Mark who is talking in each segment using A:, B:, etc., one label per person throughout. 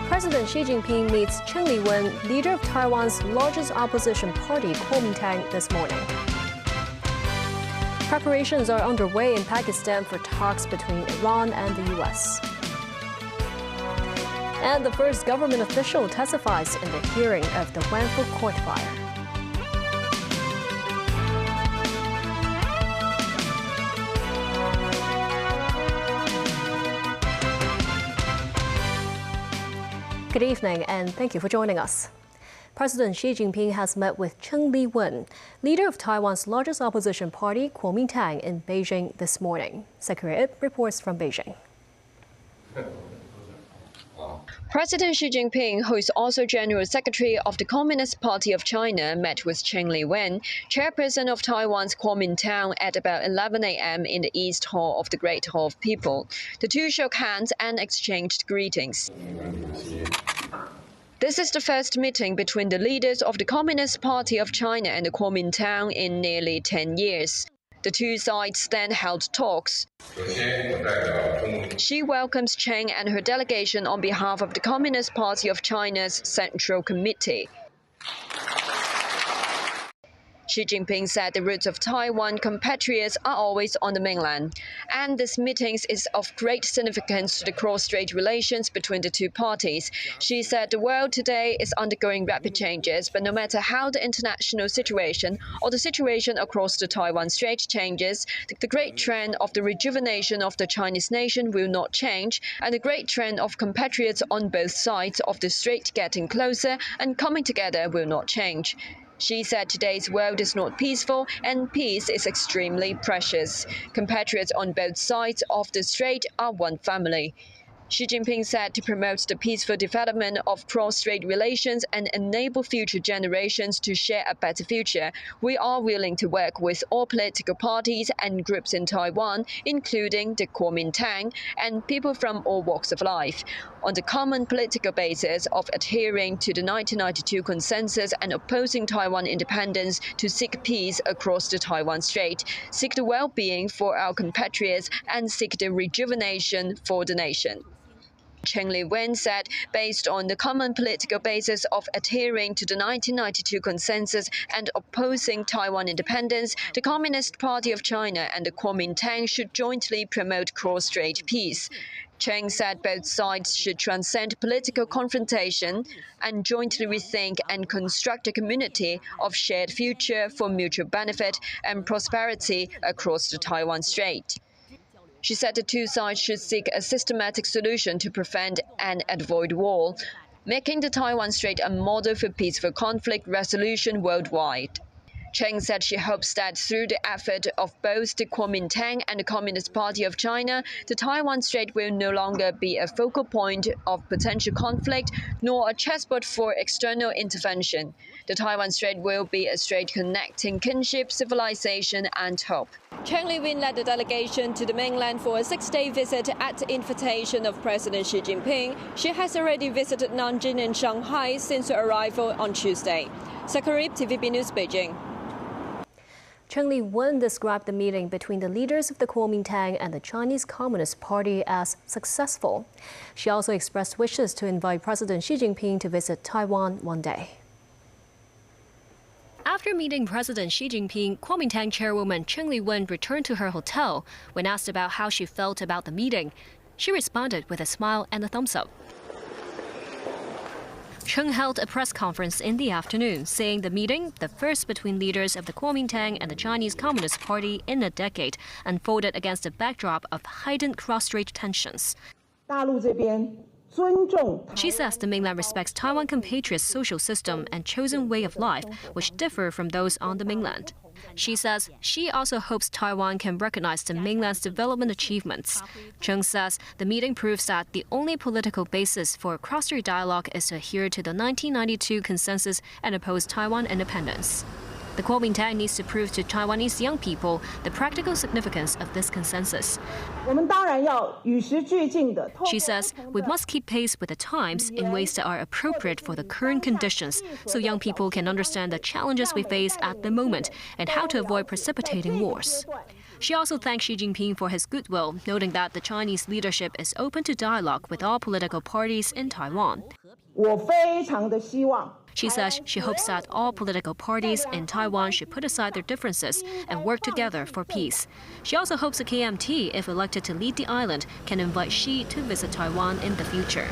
A: President Xi Jinping meets Chen Li-wen, leader of Taiwan's largest opposition party, Kuomintang, this morning. Preparations are underway in Pakistan for talks between Iran and the U.S. And the first government official testifies in the hearing of the Wang Fuk Court fire. Good evening, and thank you for joining us. President Xi Jinping has met with Chen Li-wen, leader of Taiwan's largest opposition party, Kuomintang, in Beijing this morning. Zachary Ip reports from Beijing.
B: President Xi Jinping, who is also General Secretary of the Communist Party of China, met with Chen Li-wen, chairperson of Taiwan's Kuomintang, at about 11 a.m. in the East Hall of the Great Hall of People. The two shook hands and exchanged greetings. This is the first meeting between the leaders of the Communist Party of China and the Kuomintang in nearly 10 years. The two sides then held talks. Xi welcomes Chen and her delegation on behalf of the Communist Party of China's Central Committee. Xi Jinping said the roots of Taiwan compatriots are always on the mainland, and this meeting is of great significance to the cross-strait relations between the two parties. Xi said the world today is undergoing rapid changes, but no matter how the international situation or the situation across the Taiwan Strait changes, the great trend of the rejuvenation of the Chinese nation will not change, and the great trend of compatriots on both sides of the strait getting closer and coming together will not change. Xi said today's world is not peaceful and peace is extremely precious. Compatriots on both sides of the strait are one family. Xi Jinping said to promote the peaceful development of cross-strait relations and enable future generations to share a better future, we are willing to work with all political parties and groups in Taiwan, including the Kuomintang, and people from all walks of life, on the common political basis of adhering to the 1992 consensus and opposing Taiwan independence to seek peace across the Taiwan Strait, seek the well-being for our compatriots, and seek the rejuvenation for the nation. Chen Li-wen said, based on the common political basis of adhering to the 1992 consensus and opposing Taiwan independence, the Communist Party of China and the Kuomintang should jointly promote cross-strait peace. Chen said both sides should transcend political confrontation and jointly rethink and construct a community of shared future for mutual benefit and prosperity across the Taiwan Strait. She said the two sides should seek a systematic solution to prevent and avoid war, making the Taiwan Strait a model for peaceful conflict resolution worldwide. Chen said she hopes that through the effort of both the Kuomintang and the Communist Party of China, the Taiwan Strait will no longer be a focal point of potential conflict nor a chessboard for external intervention. The Taiwan Strait will be a strait connecting kinship, civilization, and hope. Chen Li-wen led the delegation to the mainland for a 6-day visit at the invitation of President Xi Jinping. She has already visited Nanjing and Shanghai since her arrival on Tuesday. Zachary, TVB News, Beijing.
A: Chen Li-wen described the meeting between the leaders of the Kuomintang and the Chinese Communist Party as successful. She also expressed wishes to invite President Xi Jinping to visit Taiwan one day. After meeting President Xi Jinping, Kuomintang chairwoman Chen Li-wen returned to her hotel. When asked about how she felt about the meeting, she responded with a smile and a thumbs up. Chen held a press conference in the afternoon, saying the meeting, the first between leaders of the Kuomintang and the Chinese Communist Party in a decade, unfolded against a backdrop of heightened cross-strait tensions. She says the mainland respects Taiwan compatriots' social system and chosen way of life, which differ from those on the mainland. She says she also hopes Taiwan can recognize the mainland's development achievements. Chen says the meeting proves that the only political basis for cross-strait dialogue is to adhere to the 1992 consensus and oppose Taiwan independence. The Kuomintang needs to prove to Taiwanese young people the practical significance of this consensus. She says we must keep pace with the times in ways that are appropriate for the current conditions, so young people can understand the challenges we face at the moment and how to avoid precipitating wars. She also thanked Xi Jinping for his goodwill, noting that the Chinese leadership is open to dialogue with all political parties in Taiwan. She says she hopes that all political parties in Taiwan should put aside their differences and work together for peace. She also hopes the KMT, if elected to lead the island, can invite Xi to visit Taiwan in the future.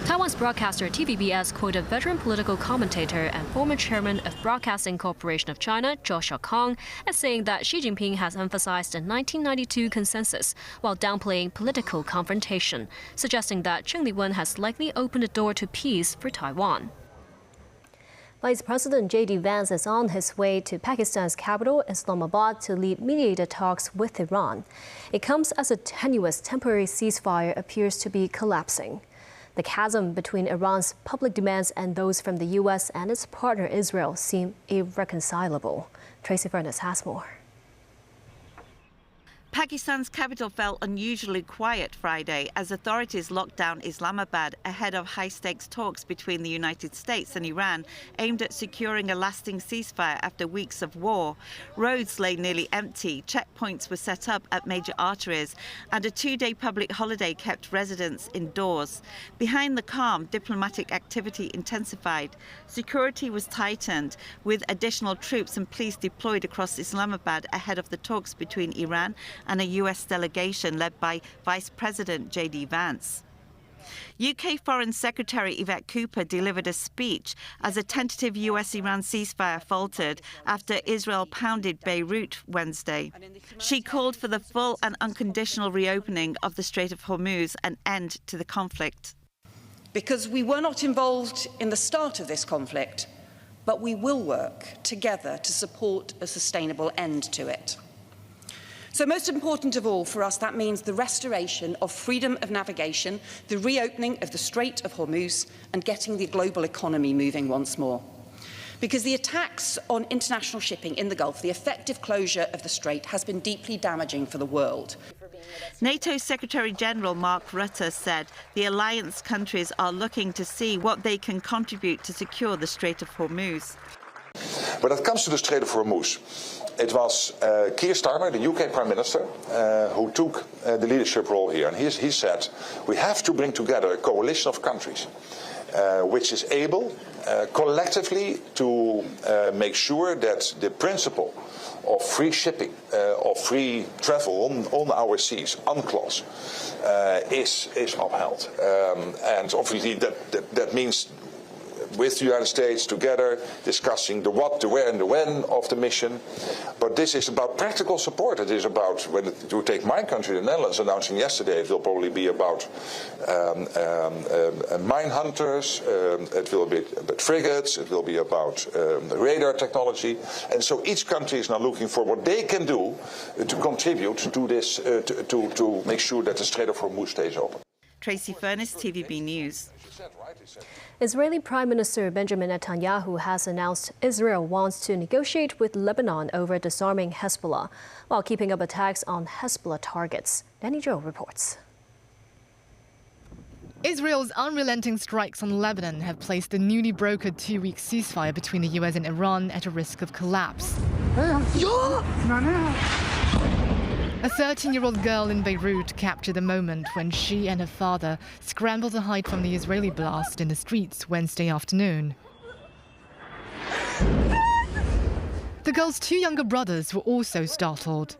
A: Taiwan's broadcaster TVBS quoted veteran political commentator and former chairman of Broadcasting Corporation of China, Zhou Xiaokong, as saying that Xi Jinping has emphasized the 1992 consensus while downplaying political confrontation, suggesting that Chen Li-wen has likely opened the door to peace for Taiwan. Vice President J.D. Vance is on his way to Pakistan's capital, Islamabad, to lead mediated talks with Iran. It comes as a tenuous temporary ceasefire appears to be collapsing. The chasm between Iran's public demands and those from the U.S. and its partner Israel seem irreconcilable. Tracy Furness has more.
C: Pakistan's capital felt unusually quiet Friday as authorities locked down Islamabad ahead of high-stakes talks between the United States and Iran aimed at securing a lasting ceasefire after weeks of war. Roads lay nearly empty, checkpoints were set up at major arteries, and a two-day public holiday kept residents indoors. Behind the calm, diplomatic activity intensified. Security was tightened, with additional troops and police deployed across Islamabad ahead of the talks between Iran and a US delegation led by Vice President J.D. Vance. UK Foreign Secretary Yvette Cooper delivered a speech as a tentative US-Iran ceasefire faltered after Israel pounded Beirut Wednesday. She called for the full and unconditional reopening of the Strait of Hormuz and end to the conflict.
D: Because we were not involved in the start of this conflict, but we will work together to support a sustainable end to it. So most important of all for us, that means the restoration of freedom of navigation, the reopening of the Strait of Hormuz, and getting the global economy moving once more. Because the attacks on international shipping in the Gulf, the effective closure of the Strait, has been deeply damaging for the world.
C: NATO Secretary-General Mark Rutte said the alliance countries are looking to see what they can contribute to secure the Strait of Hormuz.
E: When it comes to the Strait of Hormuz, it was Keir Starmer, the UK Prime Minister, who took the leadership role here. And he said, we have to bring together a coalition of countries which is able collectively to make sure that the principle of free shipping, of free travel on our seas, UNCLOS, is upheld. And obviously that means with the United States together, discussing the what, the where and the when of the mission. But this is about practical support. It is about, when you take my country, the Netherlands, announcing yesterday, it will probably be about mine hunters, it will be about frigates, it will be about radar technology. And so each country is now looking for what they can do to contribute to this, to make sure that the Strait of Hormuz stays open.
C: Tracy Furness, TVB News.
A: Israeli Prime Minister Benjamin Netanyahu has announced Israel wants to negotiate with Lebanon over disarming Hezbollah, while keeping up attacks on Hezbollah targets. Danny Zhou reports.
F: Israel's unrelenting strikes on Lebanon have placed the newly brokered two-week ceasefire between the US and Iran at a risk of collapse. A 13-year-old girl in Beirut captured the moment when she and her father scrambled to hide from the Israeli blast in the streets Wednesday afternoon. The girl's two younger brothers were also startled.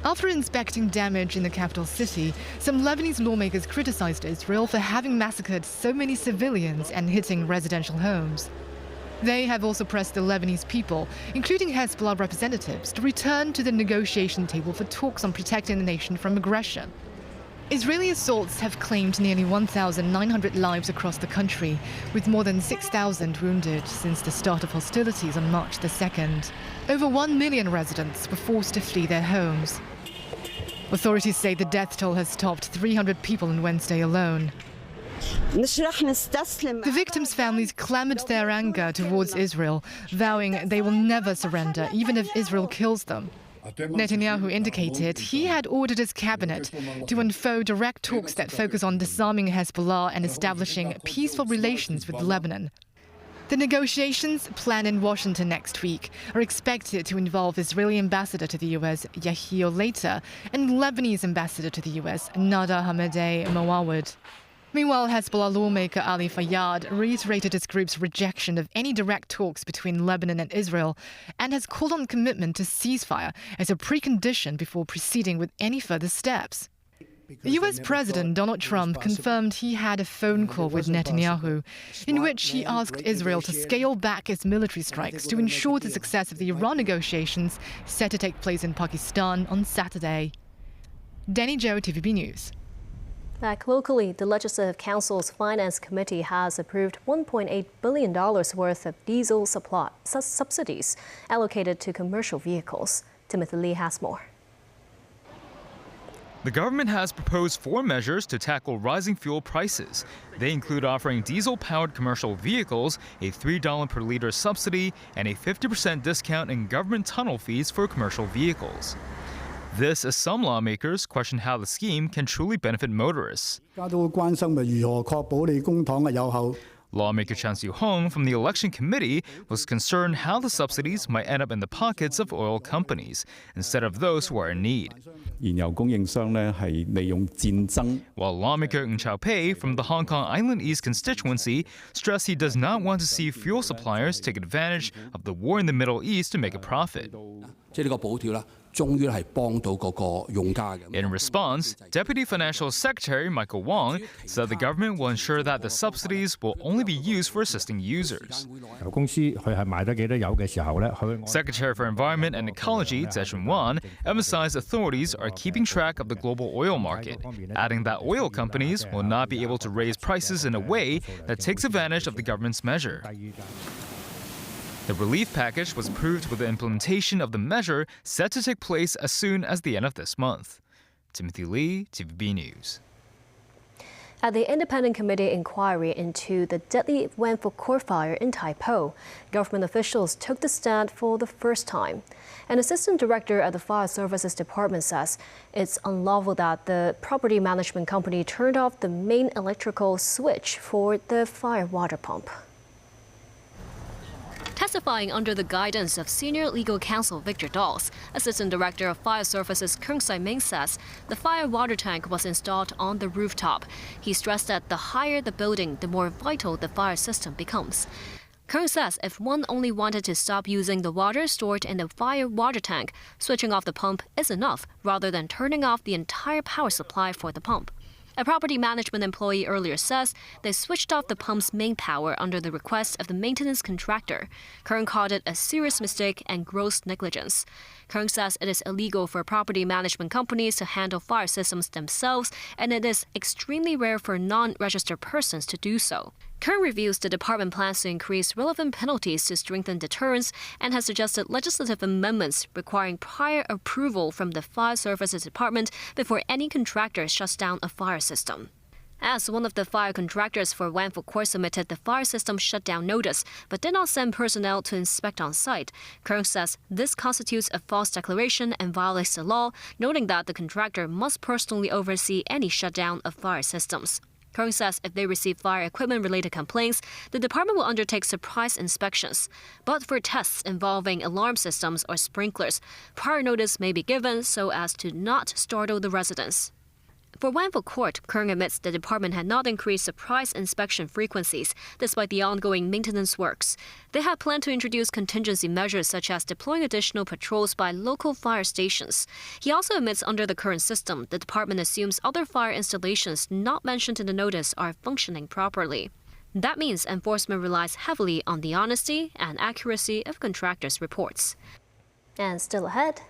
F: After inspecting damage in the capital city, some Lebanese lawmakers criticized Israel for having massacred so many civilians and hitting residential homes. They have also pressed the Lebanese people, including Hezbollah representatives, to return to the negotiation table for talks on protecting the nation from aggression. Israeli assaults have claimed nearly 1,900 lives across the country, with more than 6,000 wounded since the start of hostilities on March the 2nd. Over 1 million residents were forced to flee their homes. Authorities say the death toll has topped 300 people on Wednesday alone. The victims' families clamored their anger towards Israel, vowing they will never surrender, even if Israel kills them. Netanyahu indicated he had ordered his cabinet to unfold direct talks that focus on disarming Hezbollah and establishing peaceful relations with Lebanon. The negotiations, planned in Washington next week, are expected to involve Israeli ambassador to the U.S. Yair Lapid and Lebanese ambassador to the U.S. Nada Hamadeh Mawawad. Meanwhile, Hezbollah lawmaker Ali Fayyad reiterated his group's rejection of any direct talks between Lebanon and Israel and has called on commitment to ceasefire as a precondition before proceeding with any further steps. The U.S. President Donald Trump confirmed he had a phone call with Netanyahu in which he asked Israel to scale back its military strikes to ensure the success of the Iran negotiations set to take place in Pakistan on Saturday. Danny Zhou, TVB News.
A: Back locally, the Legislative Council's Finance Committee has approved $1.8 billion worth of diesel supply subsidies allocated to commercial vehicles. Timothy Lee has more.
G: The government has proposed 4 measures to tackle rising fuel prices. They include offering diesel-powered commercial vehicles a $3 per liter subsidy and a 50% discount in government tunnel fees for commercial vehicles. This as some lawmakers question how the scheme can truly benefit motorists. Lawmaker Chan Siew-hong from the Election Committee was concerned how the subsidies might end up in the pockets of oil companies instead of those who are in need. While lawmaker Ng Chao-pei from the Hong Kong Island East constituency stressed he does not want to see fuel suppliers take advantage of the war in the Middle East to make a profit. In response, Deputy Financial Secretary Michael Wong said the government will ensure that the subsidies will only be used for assisting users. Secretary for Environment and Ecology Tse Chun-wan emphasized authorities are keeping track of the global oil market, adding that oil companies will not be able to raise prices in a way that takes advantage of the government's measure. The relief package was approved with the implementation of the measure set to take place as soon as the end of this month. Timothy Lee, TVB News.
A: At the independent committee inquiry into the deadly Wang Fuk Court fire in Tai Po, government officials took the stand for the first time. An assistant director at the Fire Services Department says it's unlawful that the property management company turned off the main electrical switch for the fire water pump. Testifying under the guidance of Senior Legal Counsel Victor Dawes, Assistant Director of Fire Services Keung Sai-ming says the fire water tank was installed on the rooftop. He stressed that the higher the building, the more vital the fire system becomes. Keung says if one only wanted to stop using the water stored in the fire water tank, switching off the pump is enough rather than turning off the entire power supply for the pump. A property management employee earlier says they switched off the pump's main power under the request of the maintenance contractor. Keung called it a serious mistake and gross negligence. Keung says it is illegal for property management companies to handle fire systems themselves, and it is extremely rare for non-registered persons to do so. Keung reviews the department plans to increase relevant penalties to strengthen deterrence and has suggested legislative amendments requiring prior approval from the Fire Services Department before any contractor shuts down a fire system. As one of the fire contractors for Wang Fuk Court submitted the fire system shutdown notice but did not send personnel to inspect on site, Keung says this constitutes a false declaration and violates the law, noting that the contractor must personally oversee any shutdown of fire systems. Keung says if they receive fire equipment-related complaints, the department will undertake surprise inspections. But for tests involving alarm systems or sprinklers, prior notice may be given so as to not startle the residents. For Wang Fuk Court, Keung admits the department had not increased surprise inspection frequencies despite the ongoing maintenance works. They had planned to introduce contingency measures such as deploying additional patrols by local fire stations. He also admits under the current system, the department assumes other fire installations not mentioned in the notice are functioning properly. That means enforcement relies heavily on the honesty and accuracy of contractors' reports. And still ahead,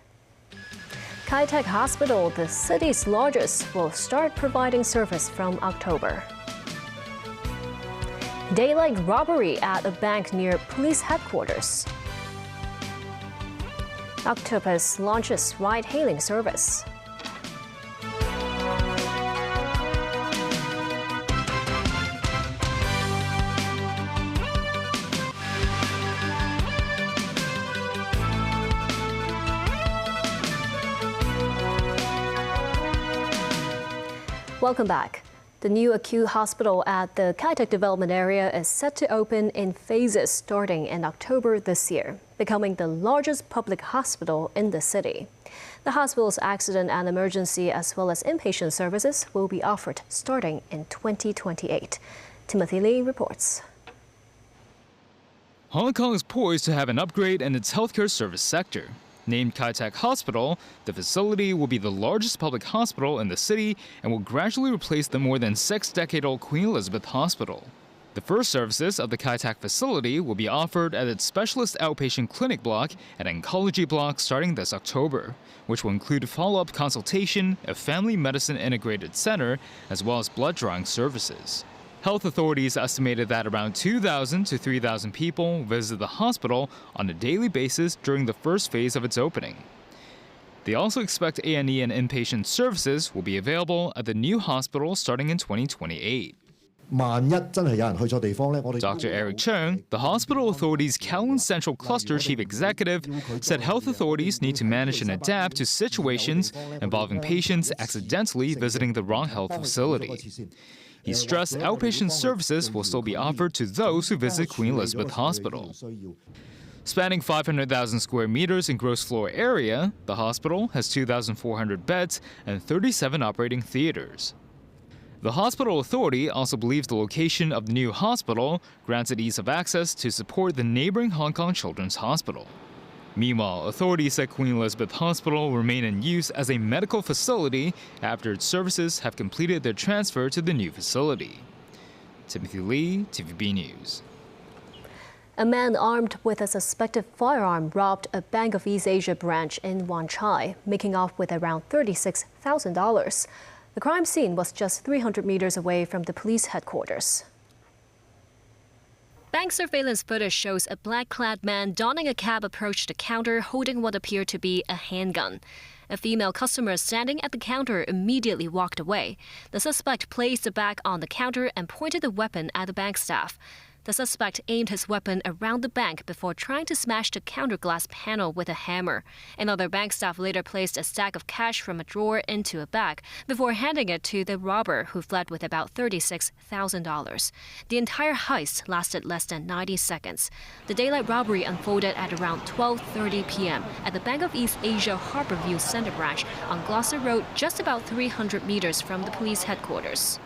A: Kai Tak Hospital, the city's largest, will start providing service from October. Daylight robbery at a bank near police headquarters. Octopus launches ride-hailing service. Welcome back. The new acute hospital at the Kai Tak development area is set to open in phases starting in October this year, becoming the largest public hospital in the city. The hospital's accident and emergency as well as inpatient services will be offered starting in 2028. Timothy Lee reports.
G: Hong Kong is poised to have an upgrade in its healthcare service sector. Named Kai Tak Hospital, the facility will be the largest public hospital in the city and will gradually replace the more than 6-decade-old Queen Elizabeth Hospital. The first services of the Kai Tak facility will be offered at its specialist outpatient clinic block and oncology block starting this October, which will include follow-up consultation, a family medicine integrated center, as well as blood drawing services. Health authorities estimated that around 2,000 to 3,000 people visit the hospital on a daily basis during the first phase of its opening. They also expect A&E and inpatient services will be available at the new hospital starting in 2028. Dr. Eric Chung, the hospital authority's Kowloon Central Cluster chief executive, said health authorities need to manage and adapt to situations involving patients accidentally visiting the wrong health facility. He stressed outpatient services will still be offered to those who visit Queen Elizabeth Hospital. Spanning 500,000 square meters in gross floor area, the hospital has 2,400 beds and 37 operating theaters. The hospital authority also believes the location of the new hospital grants it ease of access to support the neighboring Hong Kong Children's Hospital. Meanwhile, authorities said Queen Elizabeth Hospital will remain in use as a medical facility after its services have completed their transfer to the new facility. Timothy Lee, TVB News.
A: A man armed with a suspected firearm robbed a Bank of East Asia branch in Wanchai, making off with around $36,000. The crime scene was just 300 meters away from the police headquarters. Bank surveillance footage shows a black-clad man donning a cap approach the counter holding what appeared to be a handgun. A female customer standing at the counter immediately walked away. The suspect placed the bag on the counter and pointed the weapon at the bank staff. The suspect aimed his weapon around the bank before trying to smash the counter glass panel with a hammer. Another bank staff later placed a stack of cash from a drawer into a bag before handing it to the robber, who fled with about $36,000. The entire heist lasted less than 90 seconds. The daylight robbery unfolded at around 12:30 p.m. at the Bank of East Asia Harborview Center branch on Gloucester Road, just about 300 meters from the police headquarters.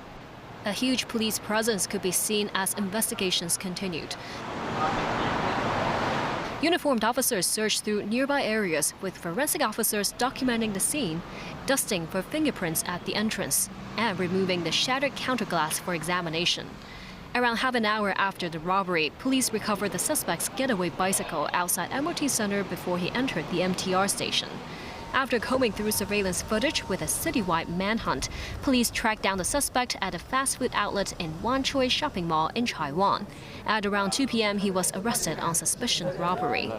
A: A huge police presence could be seen as investigations continued. Uniformed officers searched through nearby areas, with forensic officers documenting the scene, dusting for fingerprints at the entrance, and removing the shattered counter glass for examination. Around half an hour after the robbery, police recovered the suspect's getaway bicycle outside MRT Center before he entered the MTR station. After combing through surveillance footage with a citywide manhunt, police tracked down the suspect at a fast food outlet in Wanchai shopping mall in Taiwan. At around 2 p.m., he was arrested on suspicion of robbery.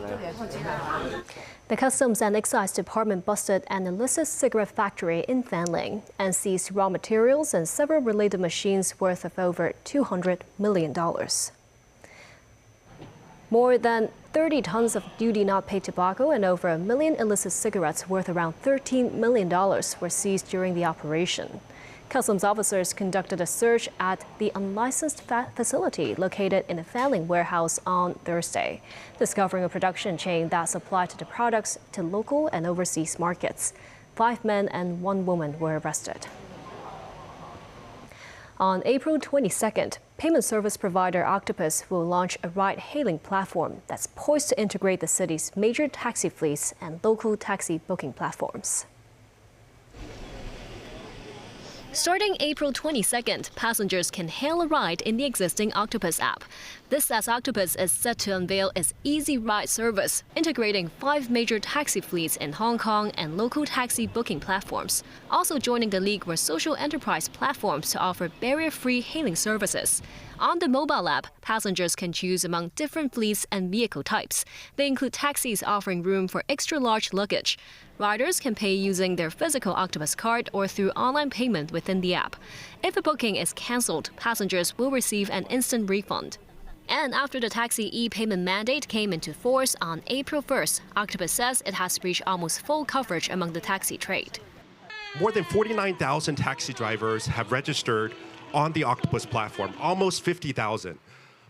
A: The Customs and Excise Department busted an illicit cigarette factory in Fanling and seized raw materials and several related machines worth of over $200 million. More than 30 tons of duty not paid tobacco and over 1 million illicit cigarettes worth around $13 million were seized during the operation. Customs officers conducted a search at the unlicensed facility located in a Fanling warehouse on Thursday, discovering a production chain that supplied the products to local and overseas markets. 5 men and 1 woman were arrested. On April 22nd, payment service provider Octopus will launch a ride-hailing platform that's poised to integrate the city's major taxi fleets and local taxi booking platforms. Starting April 22nd, passengers can hail a ride in the existing Octopus app. This as Octopus is set to unveil its Easy Ride service, integrating 5 major taxi fleets in Hong Kong and local taxi booking platforms. Also joining the league were social enterprise platforms to offer barrier-free hailing services. On the mobile app, passengers can choose among different fleets and vehicle types. They include taxis offering room for extra-large luggage. Riders can pay using their physical Octopus card or through online payment within the app. If a booking is cancelled, passengers will receive an instant refund. And after the taxi e-payment mandate came into force on April 1st, Octopus says it has reached almost full coverage among the taxi trade.
H: More than 49,000 taxi drivers have registered on the Octopus platform, almost 50,000.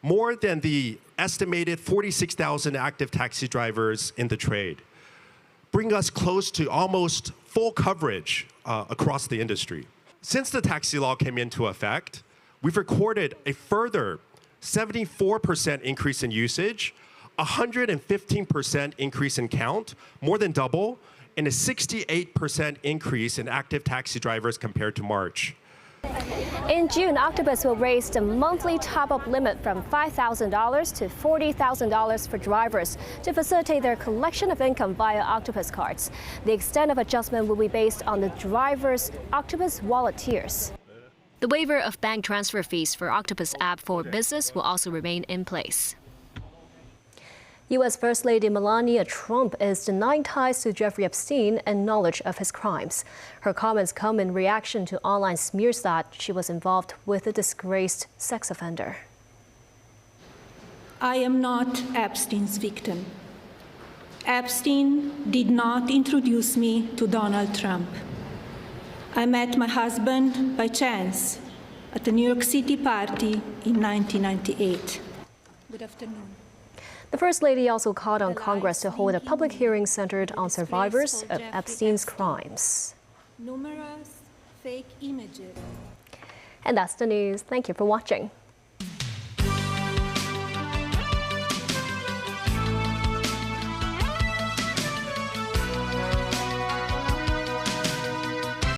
H: More than the estimated 46,000 active taxi drivers in the trade. Bring us close to almost full coverage across the industry. Since the taxi law came into effect, we've recorded a further 74% increase in usage, 115% increase in count, more than double, and a 68% increase in active taxi drivers compared to March.
A: In June, Octopus will raise the monthly top-up limit from $5,000 to $40,000 for drivers to facilitate their collection of income via Octopus cards. The extent of adjustment will be based on the driver's Octopus wallet tiers. The waiver of bank transfer fees for Octopus app for business will also remain in place. U.S. First Lady Melania Trump is denying ties to Jeffrey Epstein and knowledge of his crimes. Her comments come in reaction to online smears that she was involved with a disgraced sex offender.
I: I am not Epstein's victim. Epstein did not introduce me to Donald Trump. I met my husband by chance at a New York City party in 1998. Good afternoon.
A: The First Lady also called on Congress to hold a public hearing centered on survivors of Epstein's crimes.
I: Numerous fake images.
A: And that's the news. Thank you for watching.